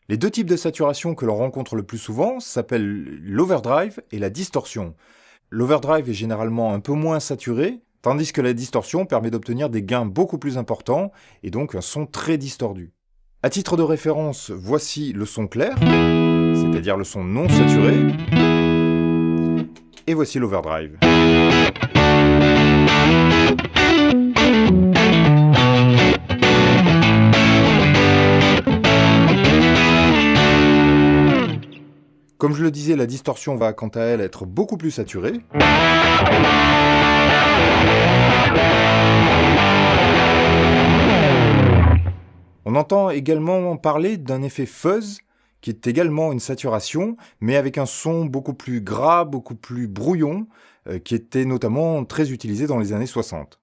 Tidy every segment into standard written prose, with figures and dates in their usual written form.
Les deux types de saturation que l'on rencontre le plus souvent s'appellent l'overdrive et la distorsion. L'overdrive est généralement un peu moins saturé, tandis que la distorsion permet d'obtenir des gains beaucoup plus importants et donc un son très distordu. À titre de référence, voici le son clair, c'est-à-dire le son non saturé, et voici l'overdrive. Comme je le disais, la distorsion va quant à elle être beaucoup plus saturée. On entend également parler d'un effet fuzz, qui est également une saturation, mais avec un son beaucoup plus gras, beaucoup plus brouillon, qui était notamment très utilisé dans les années 60.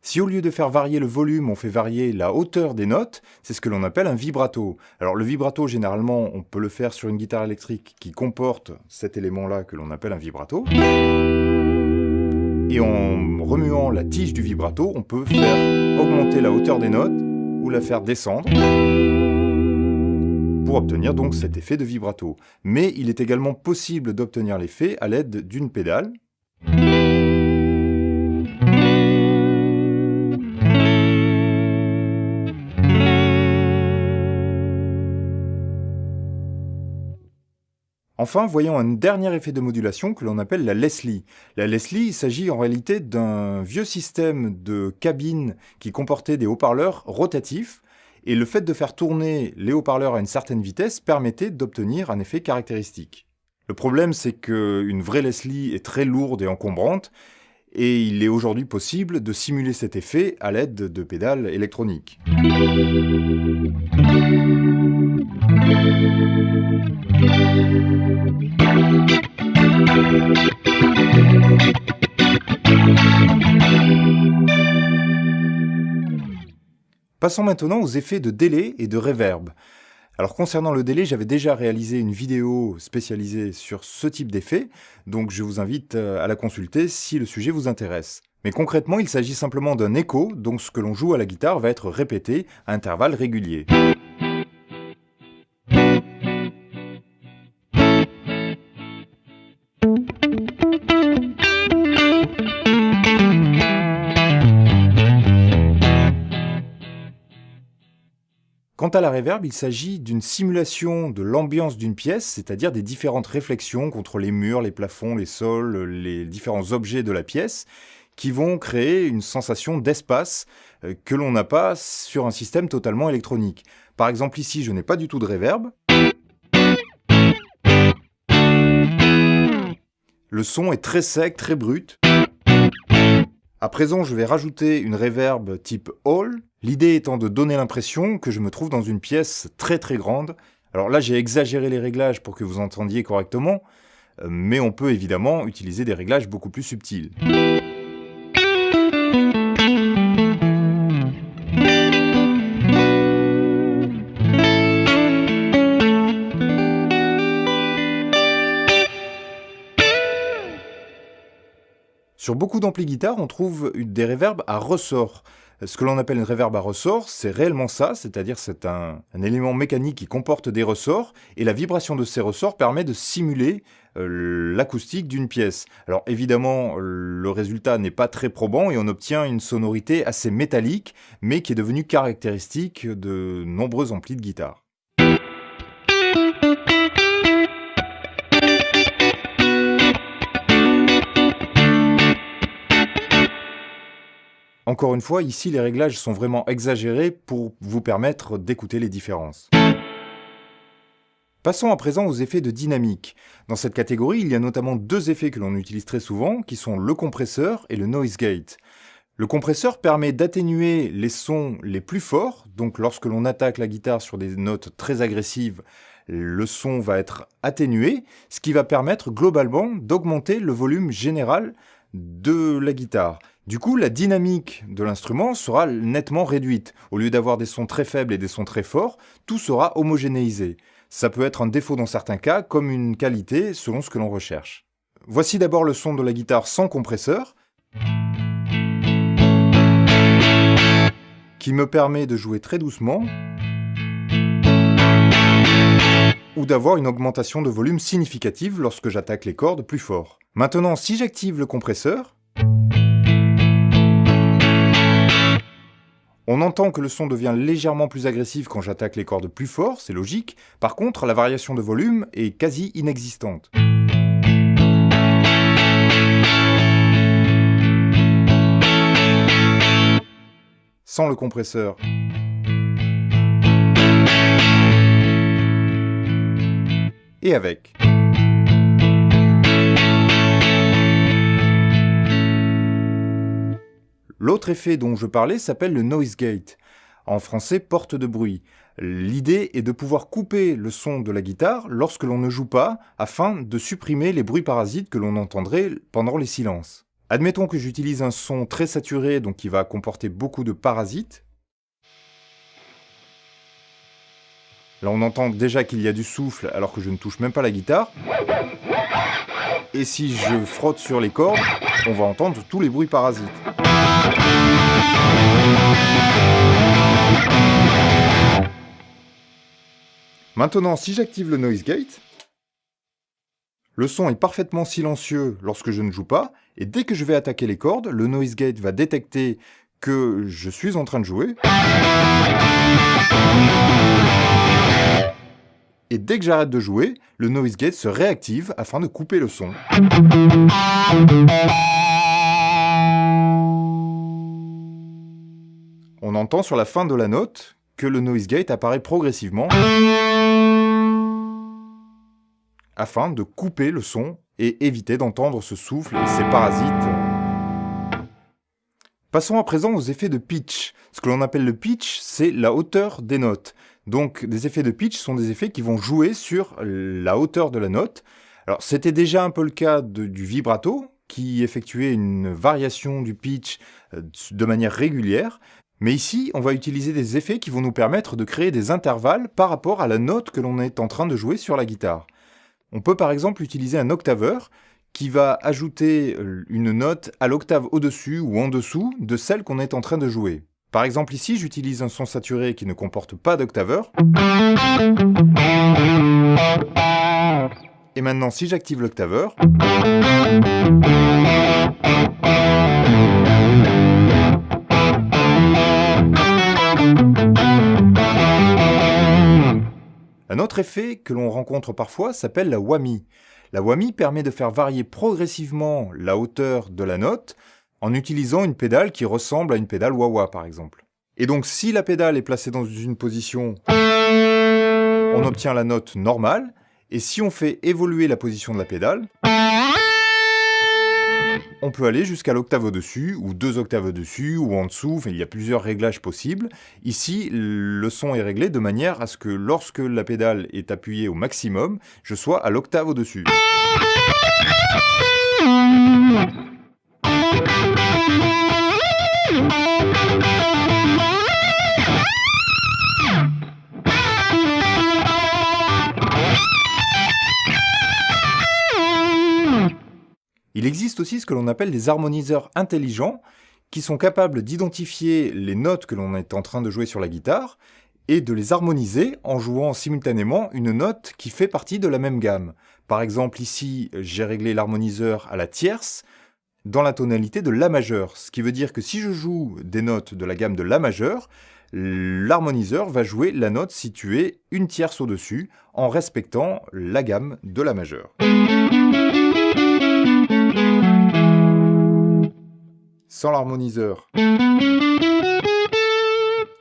Si au lieu de faire varier le volume, on fait varier la hauteur des notes, c'est ce que l'on appelle un vibrato. Alors le vibrato, généralement, on peut le faire sur une guitare électrique qui comporte cet élément-là que l'on appelle un vibrato. Et en remuant la tige du vibrato, on peut faire augmenter la hauteur des notes ou la faire descendre pour obtenir donc cet effet de vibrato. Mais il est également possible d'obtenir l'effet à l'aide d'une pédale. Enfin, voyons un dernier effet de modulation que l'on appelle la Leslie. La Leslie, il s'agit en réalité d'un vieux système de cabine qui comportait des haut-parleurs rotatifs, et le fait de faire tourner les haut-parleurs à une certaine vitesse permettait d'obtenir un effet caractéristique. Le problème, c'est qu'une vraie Leslie est très lourde et encombrante, et il est aujourd'hui possible de simuler cet effet à l'aide de pédales électroniques. Passons maintenant aux effets de délai et de reverb. Alors concernant le délai, j'avais déjà réalisé une vidéo spécialisée sur ce type d'effet, donc je vous invite à la consulter si le sujet vous intéresse. Mais concrètement, il s'agit simplement d'un écho, donc ce que l'on joue à la guitare va être répété à intervalles réguliers. Quant à la reverb, il s'agit d'une simulation de l'ambiance d'une pièce, c'est-à-dire des différentes réflexions contre les murs, les plafonds, les sols, les différents objets de la pièce, qui vont créer une sensation d'espace que l'on n'a pas sur un système totalement électronique. Par exemple ici, je n'ai pas du tout de reverb. Le son est très sec, très brut. À présent, je vais rajouter une reverb type hall, l'idée étant de donner l'impression que je me trouve dans une pièce très très grande. Alors là, j'ai exagéré les réglages pour que vous entendiez correctement, mais on peut évidemment utiliser des réglages beaucoup plus subtils. Sur beaucoup d'amplis guitare, on trouve des reverbs à ressort. Ce que l'on appelle une reverb à ressort, c'est réellement ça, c'est-à-dire c'est un élément mécanique qui comporte des ressorts, et la vibration de ces ressorts permet de simuler l'acoustique d'une pièce. Alors évidemment, le résultat n'est pas très probant, et on obtient une sonorité assez métallique, mais qui est devenue caractéristique de nombreux amplis de guitare. Encore une fois, ici les réglages sont vraiment exagérés pour vous permettre d'écouter les différences. Passons à présent aux effets de dynamique. Dans cette catégorie, il y a notamment deux effets que l'on utilise très souvent, qui sont le compresseur et le noise gate. Le compresseur permet d'atténuer les sons les plus forts, donc lorsque l'on attaque la guitare sur des notes très agressives, le son va être atténué, ce qui va permettre globalement d'augmenter le volume général de la guitare. Du coup, la dynamique de l'instrument sera nettement réduite. Au lieu d'avoir des sons très faibles et des sons très forts, tout sera homogénéisé. Ça peut être un défaut dans certains cas, comme une qualité selon ce que l'on recherche. Voici d'abord le son de la guitare sans compresseur, qui me permet de jouer très doucement, ou d'avoir une augmentation de volume significative lorsque j'attaque les cordes plus fort. Maintenant, si j'active le compresseur, on entend que le son devient légèrement plus agressif quand j'attaque les cordes plus fort, c'est logique. Par contre, la variation de volume est quasi inexistante. Sans le compresseur. Et avec. L'autre effet dont je parlais s'appelle le noise gate, en français porte de bruit. L'idée est de pouvoir couper le son de la guitare lorsque l'on ne joue pas, afin de supprimer les bruits parasites que l'on entendrait pendant les silences. Admettons que j'utilise un son très saturé, donc qui va comporter beaucoup de parasites. Là on entend déjà qu'il y a du souffle alors que je ne touche même pas la guitare. Et si je frotte sur les cordes, on va entendre tous les bruits parasites. Maintenant, si j'active le noise gate, le son est parfaitement silencieux lorsque je ne joue pas, et dès que je vais attaquer les cordes, le noise gate va détecter que je suis en train de jouer. Et dès que j'arrête de jouer, le noise gate se réactive afin de couper le son. On entend sur la fin de la note que le noise gate apparaît progressivement afin de couper le son et éviter d'entendre ce souffle et ces parasites. Passons à présent aux effets de pitch. Ce que l'on appelle le pitch, c'est la hauteur des notes. Donc des effets de pitch sont des effets qui vont jouer sur la hauteur de la note. Alors c'était déjà un peu le cas du vibrato, qui effectuait une variation du pitch de manière régulière. Mais ici, on va utiliser des effets qui vont nous permettre de créer des intervalles par rapport à la note que l'on est en train de jouer sur la guitare. On peut par exemple utiliser un octaveur qui va ajouter une note à l'octave au-dessus ou en dessous de celle qu'on est en train de jouer. Par exemple ici, j'utilise un son saturé qui ne comporte pas d'octaveur. Et maintenant, si j'active l'octaveur, un autre effet que l'on rencontre parfois s'appelle la whammy. La whammy permet de faire varier progressivement la hauteur de la note en utilisant une pédale qui ressemble à une pédale wah-wah par exemple. Et donc si la pédale est placée dans une position, on obtient la note normale, et si on fait évoluer la position de la pédale, on peut aller jusqu'à l'octave au-dessus, ou 2 octaves au-dessus, ou en dessous, enfin, il y a plusieurs réglages possibles. Ici, le son est réglé de manière à ce que lorsque la pédale est appuyée au maximum, je sois à l'octave au-dessus. Il existe aussi ce que l'on appelle des harmoniseurs intelligents qui sont capables d'identifier les notes que l'on est en train de jouer sur la guitare et de les harmoniser en jouant simultanément une note qui fait partie de la même gamme. Par exemple ici, j'ai réglé l'harmoniseur à la tierce dans la tonalité de La majeur, ce qui veut dire que si je joue des notes de la gamme de La majeur, l'harmoniseur va jouer la note située une tierce au-dessus en respectant la gamme de La majeur. Sans l'harmoniseur,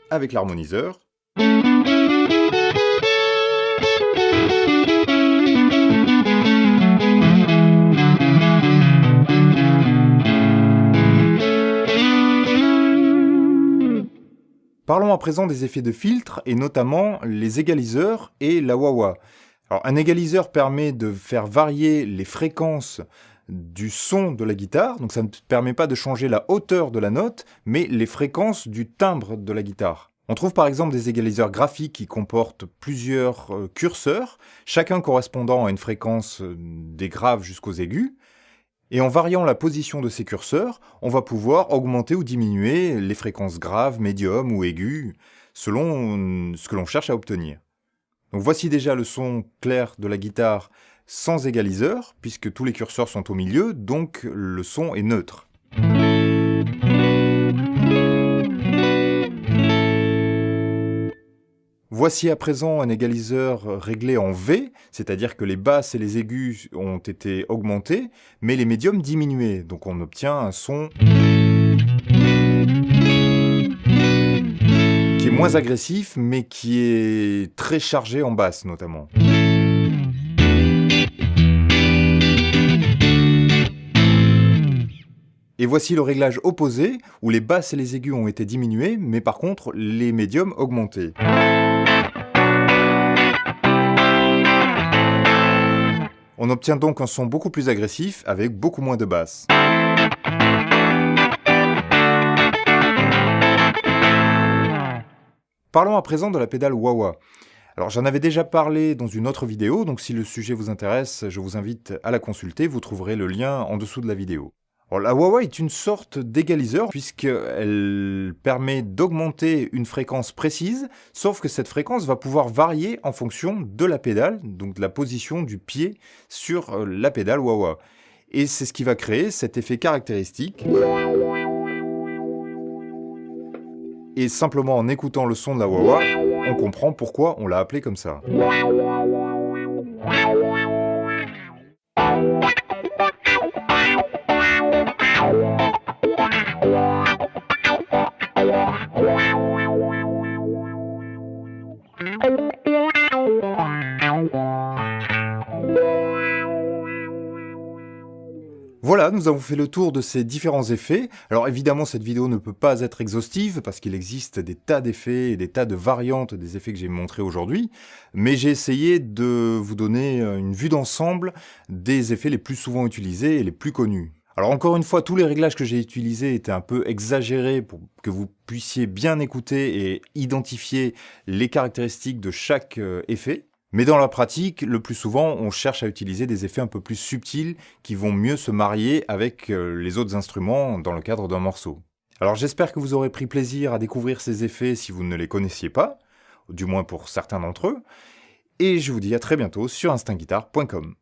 avec l'harmoniseur. Parlons à présent des effets de filtre, et notamment les égaliseurs et la wah-wah. Alors, un égaliseur permet de faire varier les fréquences du son de la guitare, donc ça ne permet pas de changer la hauteur de la note, mais les fréquences du timbre de la guitare. On trouve par exemple des égaliseurs graphiques qui comportent plusieurs curseurs, chacun correspondant à une fréquence des graves jusqu'aux aigus. Et en variant la position de ces curseurs, on va pouvoir augmenter ou diminuer les fréquences graves, médium ou aiguës, selon ce que l'on cherche à obtenir. Donc voici déjà le son clair de la guitare sans égaliseur, puisque tous les curseurs sont au milieu, donc le son est neutre. Voici à présent un égaliseur réglé en V, c'est-à-dire que les basses et les aigus ont été augmentés, mais les médiums diminués, donc on obtient un son qui est moins agressif, mais qui est très chargé en basse notamment. Et voici le réglage opposé, où les basses et les aigus ont été diminués, mais par contre les médiums augmentés. On obtient donc un son beaucoup plus agressif, avec beaucoup moins de basses. Parlons à présent de la pédale wah-wah. Alors j'en avais déjà parlé dans une autre vidéo, donc si le sujet vous intéresse, je vous invite à la consulter, vous trouverez le lien en dessous de la vidéo. Alors, la wah-wah est une sorte d'égaliseur puisqu'elle permet d'augmenter une fréquence précise, sauf que cette fréquence va pouvoir varier en fonction de la pédale, donc de la position du pied sur la pédale wah-wah. Et c'est ce qui va créer cet effet caractéristique. Et simplement en écoutant le son de la wah-wah, on comprend pourquoi on l'a appelé comme ça. Voilà, nous avons fait le tour de ces différents effets. Alors évidemment, cette vidéo ne peut pas être exhaustive parce qu'il existe des tas d'effets et des tas de variantes des effets que j'ai montrés aujourd'hui, mais j'ai essayé de vous donner une vue d'ensemble des effets les plus souvent utilisés et les plus connus. Alors encore une fois, tous les réglages que j'ai utilisés étaient un peu exagérés pour que vous puissiez bien écouter et identifier les caractéristiques de chaque effet. Mais dans la pratique, le plus souvent, on cherche à utiliser des effets un peu plus subtils qui vont mieux se marier avec les autres instruments dans le cadre d'un morceau. Alors j'espère que vous aurez pris plaisir à découvrir ces effets si vous ne les connaissiez pas, du moins pour certains d'entre eux, et je vous dis à très bientôt sur instinctguitar.com.